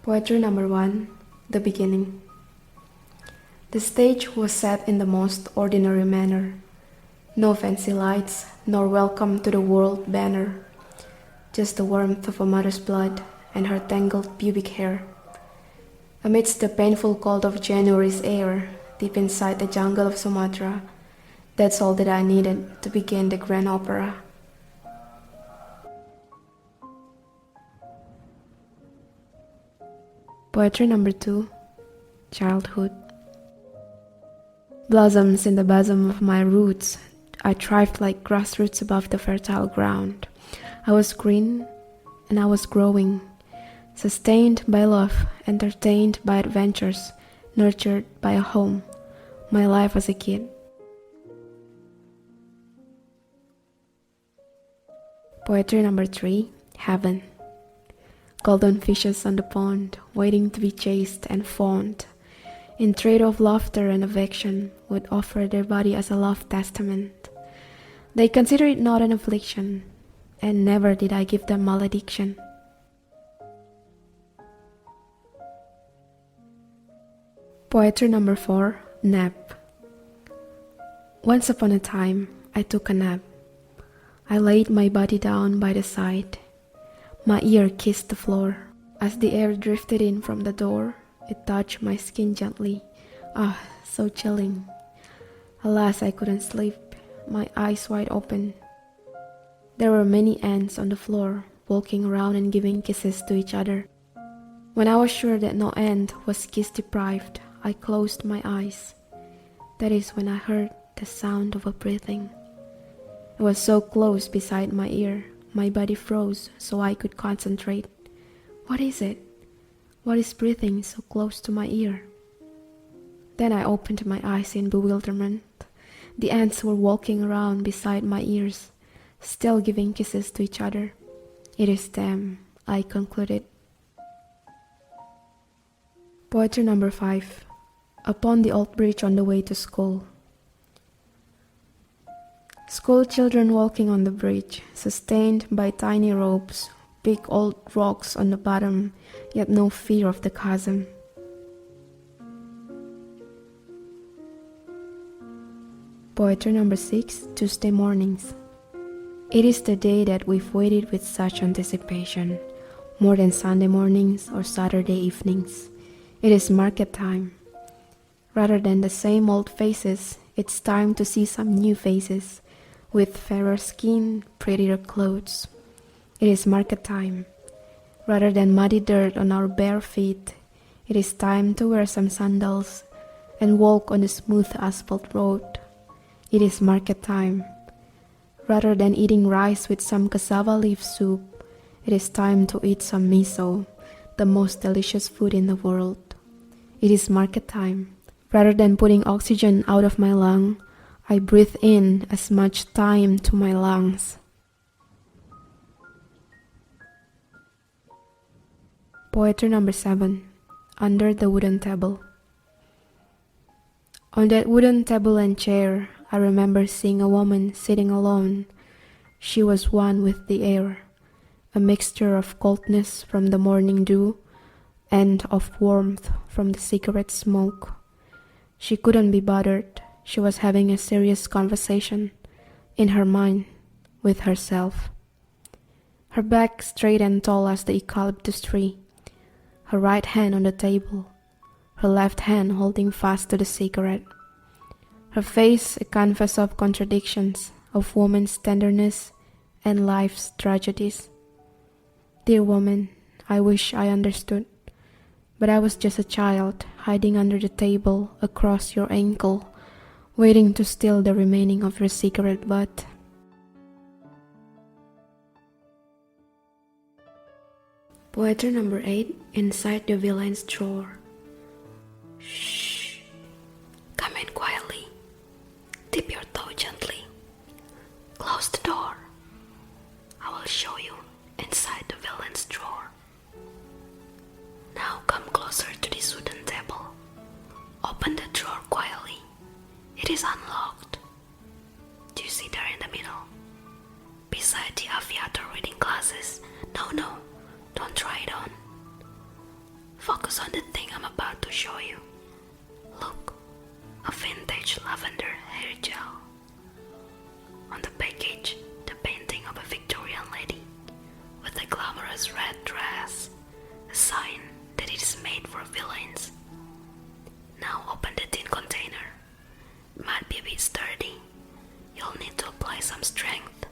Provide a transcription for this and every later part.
Poetry number 1, The Beginning. The stage was set in the most ordinary manner. No fancy lights, nor welcome to the world banner. Just the warmth of a mother's blood and her tangled pubic hair. Amidst the painful cold of January's air, deep inside the jungle of Sumatra, that's all that I needed to begin the grand opera. Poetry number 2, Childhood. Blossoms in the bosom of my roots, I thrived like grassroots above the fertile ground. I was green and I was growing, sustained by love, entertained by adventures, nurtured by a home, my life as a kid. Poetry number 3, Heaven. Golden fishes on the pond, waiting to be chased and fawned, in trade of laughter and affection, would offer their body as a love testament. They consider it not an affliction, and never did I give them malediction. Poetry number 4, Nap. Once upon a time, I took a nap. I laid my body down by the side. My ear kissed the floor. As the air drifted in from the door, it touched my skin gently. Ah, so chilling. Alas, I couldn't sleep, my eyes wide open. There were many ants on the floor, walking around and giving kisses to each other. When I was sure that no ant was kiss-deprived, I closed my eyes. That is when I heard the sound of a breathing. It was so close beside my ear, my body froze so I could concentrate. What is it? What is breathing so close to my ear? Then I opened my eyes in bewilderment. The ants were walking around beside my ears, still giving kisses to each other. It is them, I concluded. Poetry number 5, Upon the Old Bridge on the Way to School. School children walking on the bridge, sustained by tiny ropes, big old rocks on the bottom, yet no fear of the chasm. Poetry number 6, Tuesday Mornings. It is the day that we've waited with such anticipation, more than Sunday mornings or Saturday evenings. It is market time. Rather than the same old faces, it's time to see some new faces, with fairer skin, prettier clothes. It is market time. Rather than muddy dirt on our bare feet, it is time to wear some sandals and walk on the smooth asphalt road. It is market time. Rather than eating rice with some cassava leaf soup, it is time to eat some miso, the most delicious food in the world. It is market time. Rather than putting oxygen out of my lung, I breathe in as much time to my lungs. Poetry number 7, Under the Wooden Table. On that wooden table and chair, I remember seeing a woman sitting alone. She was one with the air, a mixture of coldness from the morning dew and of warmth from the cigarette smoke. She couldn't be bothered. She was having a serious conversation, in her mind, with herself. Her back straight and tall as the eucalyptus tree, her right hand on the table, her left hand holding fast to the cigarette. Her face a canvas of contradictions, of woman's tenderness and life's tragedies. Dear woman, I wish I understood, but I was just a child hiding under the table across your ankle, waiting to steal the remaining of your cigarette butt. Poetry number 8, Inside the Villain's Drawer. Shh. Come in quietly. Dip your toe gently. Close the door. I will show you inside the villain's drawer. Now come closer to this wooden table. Open the drawer quietly. It is unlocked. Do you see there in the middle? Beside the aviator reading glasses. No, don't try it on. Focus on the thing I'm about to show you. Look, a vintage lavender hair gel. On the package, the painting of a Victorian lady with a glamorous red dress, a sign that it is made for villains. Now open the tin container. It might be a bit sturdy. You'll need to apply some strength.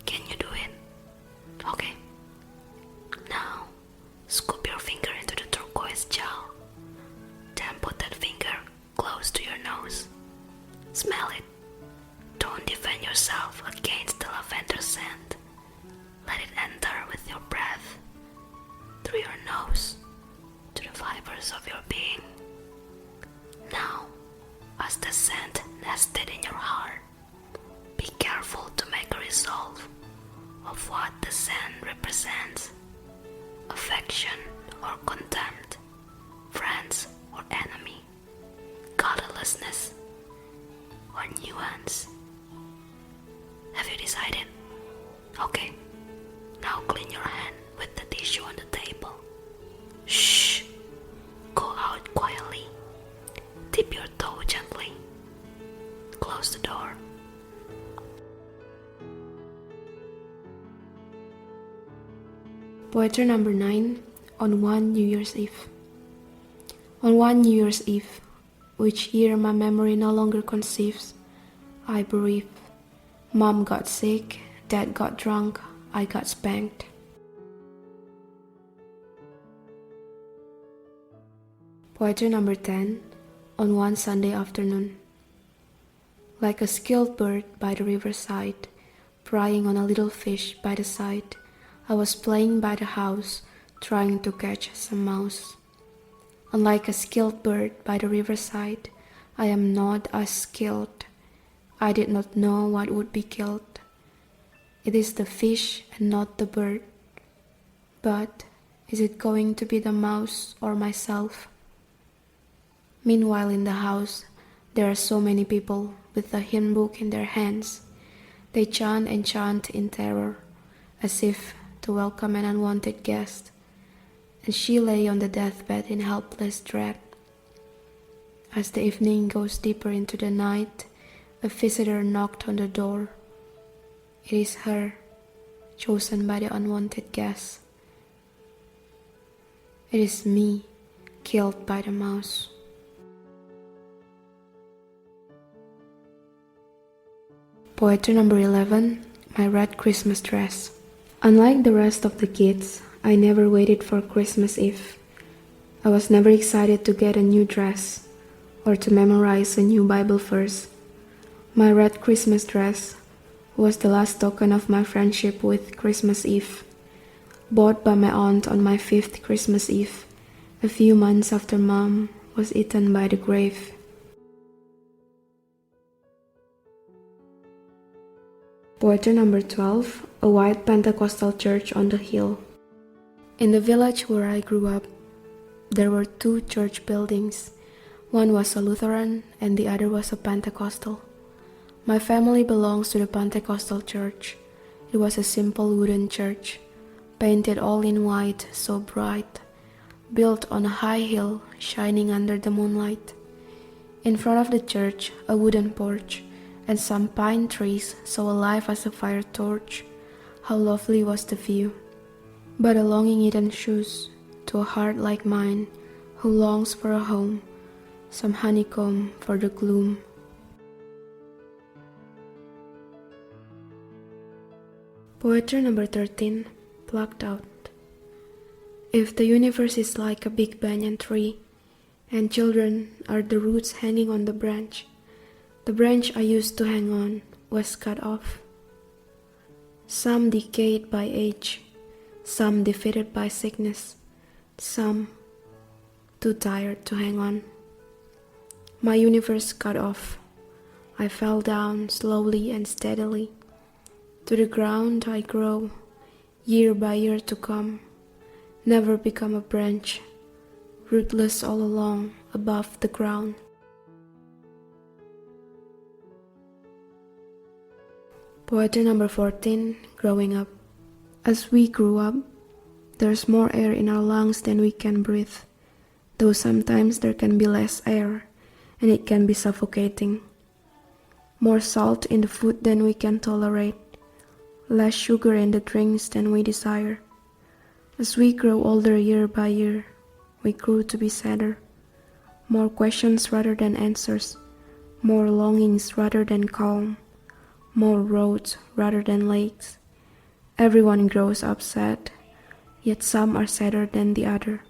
Can you do it? Okay. Now, scoop your finger into the turquoise gel. Then put that finger close to your nose. Smell it. Don't defend yourself against the lavender scent. Let it enter with your breath, through your nose, to the fibers of your being. Now, as the scent nested in your heart, be careful to make a resolve of what the scent represents: affection or contempt, friends or enemy, godlessness or nuance. Have you decided? Okay, now clean your hand with the tissue on the table. Shh! Go out quietly. Dip your toe gently. Close the door. Poetry number 9, on one New Year's Eve. On one New Year's Eve, which year my memory no longer conceives, I bereaved. Mom got sick, Dad got drunk, I got spanked. Poetry number 10, on one Sunday afternoon. Like a skilled bird by the riverside, prying on a little fish by the side, I was playing by the house, trying to catch some mouse. Unlike a skilled bird by the riverside, I am not as skilled. I did not know what would be killed. It is the fish and not the bird. But is it going to be the mouse or myself? Meanwhile in the house, there are so many people with the hymn book in their hands. They chant and chant in terror, as if to welcome an unwanted guest. And she lay on the deathbed in helpless dread. As the evening goes deeper into the night, a visitor knocked on the door. It is her, chosen by the unwanted guest. It is me, killed by the mouse. Poetry number 11, my red Christmas dress. Unlike the rest of the kids, I never waited for Christmas Eve. I was never excited to get a new dress or to memorize a new Bible verse. My red Christmas dress was the last token of my friendship with Christmas Eve, bought by my aunt on my 5th Christmas Eve, a few months after Mom was eaten by the grave. Poetry number 12, a white Pentecostal church on the hill. In the village where I grew up, there were 2 church buildings. One was a Lutheran and the other was a Pentecostal. My family belongs to the Pentecostal church. It was a simple wooden church, painted all in white, so bright, built on a high hill, shining under the moonlight. In front of the church, a wooden porch, and some pine trees so alive as a fire torch. How lovely was the view! But a longing it ensures to a heart like mine, who longs for a home, some honeycomb for the gloom. Poetry number 13, plucked out. If the universe is like a big banyan tree, and children are the roots hanging on the branch I used to hang on was cut off. Some decayed by age, some defeated by sickness, some too tired to hang on. My universe cut off. I fell down slowly and steadily. To the ground I grow, year by year to come, never become a branch, rootless all along above the ground. Poetry number 14, growing up. As we grew up, There's more air in our lungs than we can breathe, though sometimes there can be less air, and it can be suffocating. More salt in the food than we can tolerate, less sugar in the drinks than we desire. As we grow older year by year, we grew to be sadder. More questions rather than answers, more longings rather than calm, more roads rather than lakes. Everyone grows up sad, yet some are sadder than the other.